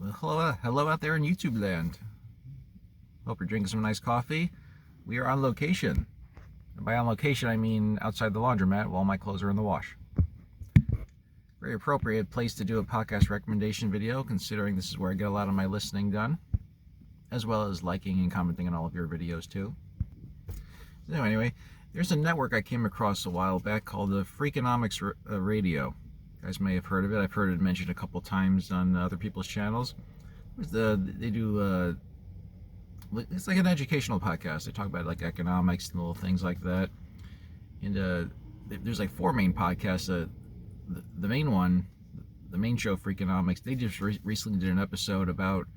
Well, hello out there in YouTube land. Hope you're drinking some nice coffee. We are on location. And by on location, I mean outside the laundromat while my clothes are in the wash. Very appropriate place to do a podcast recommendation video, considering this is where I get a lot of my listening done, as well as liking and commenting on all of your videos too. So anyway, there's a network I came across a while back called the Freakonomics Radio. You guys may have heard of it. I've heard it mentioned a couple times on other people's channels. They do it's like an educational podcast. They talk about like economics and little things like that. And there's like four main podcasts. The main one, the main show, Freakonomics, they just recently did an episode about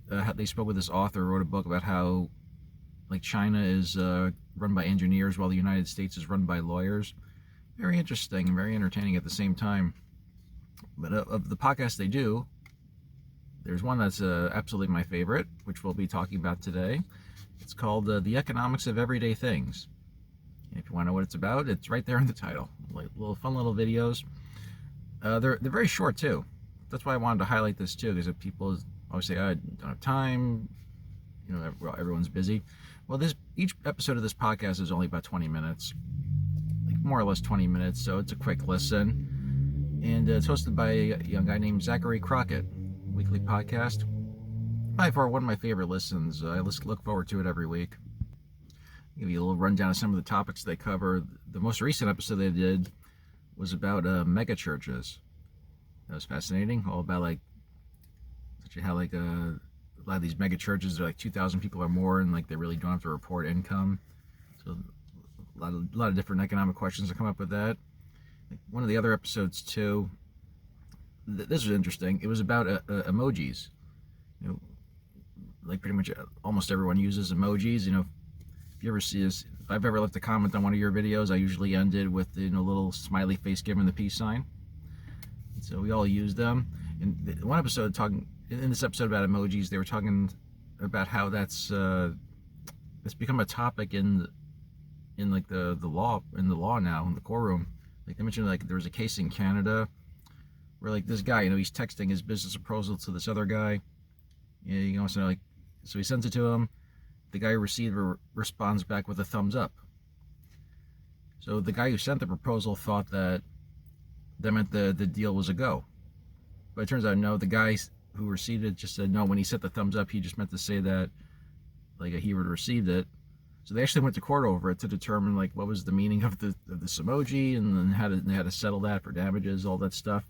how they spoke with this author, wrote a book about how like China is run by engineers while the United States is run by lawyers. Very interesting and very entertaining at the same time. But of the podcasts they do, there's one that's absolutely my favorite, which we'll be talking about today. It's called The Economics of Everyday Things. And if you want to know what it's about, it's right there in the title. Like little fun little videos. They're very short too. That's why I wanted to highlight this too, because if people always say, I don't have time, you know, everyone's busy. Well, each episode of this podcast is only about 20 minutes. Like more or less 20 minutes, so it's a quick listen. And it's hosted by a young guy named Zachary Crockett. Weekly podcast. By far one of my favorite listens. I look forward to it every week. I'll give you a little rundown of some of the topics they cover. The most recent episode they did was about mega churches. That was fascinating. All about like how like a lot of these mega churches are like 2,000 people or more, and like they really don't have to report income. So a lot of different economic questions that come up with that. Like one of the other episodes too. This was interesting. It was about emojis. You know, like pretty much almost everyone uses emojis. You know, if you ever see this, if I've ever left a comment on one of your videos, I usually end it with a little smiley face giving the peace sign. And so we all use them. And one episode in this episode about emojis, they were talking about how that's become a topic in like the law now in the courtroom. Like they mentioned, like there was a case in Canada where like this guy, you know, he's texting his business proposal to this other guy. You know, so he sends it to him. The guy who receiver responds back with a thumbs up. So the guy who sent the proposal thought that meant the deal was a go. But it turns out no, the guy who received it just said no. When he sent the thumbs up, he just meant to say that like he would have received it. So they actually went to court over it to determine like what was the meaning of this emoji, and then they had to settle that for damages, all that stuff.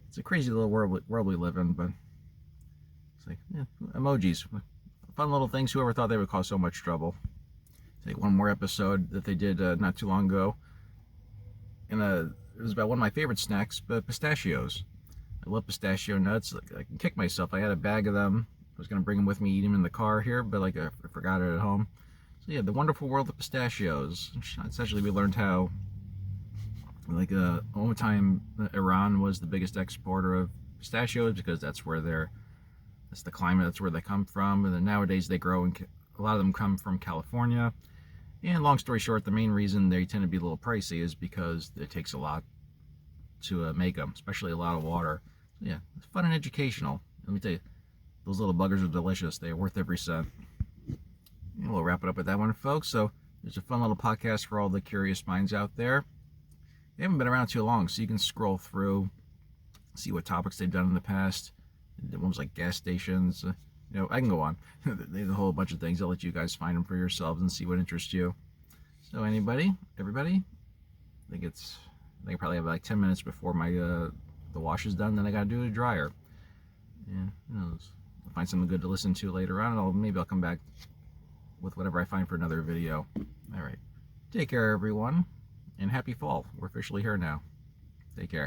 It's a crazy little world we live in, but it's like, yeah, emojis. Fun little things. Whoever thought they would cause so much trouble. Take one more episode that they did not too long ago. And it was about one of my favorite snacks, but pistachios. I love pistachio nuts. Like, I can kick myself. I had a bag of them. I was going to bring them with me, eat them in the car here, but like I forgot it at home. So yeah, the wonderful world of pistachios. Essentially, we learned how like one time Iran was the biggest exporter of pistachios because that's the climate, that's where they come from, and then nowadays they grow and a lot of them come from California. And long story short, the main reason they tend to be a little pricey is because it takes a lot to make them, especially a lot of water. So yeah, it's fun and educational. Let me tell you, those little buggers are delicious. They are worth every cent. And we'll wrap it up with that one, folks. So there's a fun little podcast for all the curious minds out there. They haven't been around too long, so you can scroll through, see what topics they've done in the past. Ones like gas stations. You know, I can go on. They have a whole bunch of things. I'll let you guys find them for yourselves and see what interests you. So everybody, I think I probably have like 10 minutes before my the wash is done. Then I got to do the dryer. Yeah, who knows? I'll find something good to listen to later on, and maybe I'll come back with whatever I find for another video. All right. Take care, everyone. And happy fall. We're officially here now. Take care.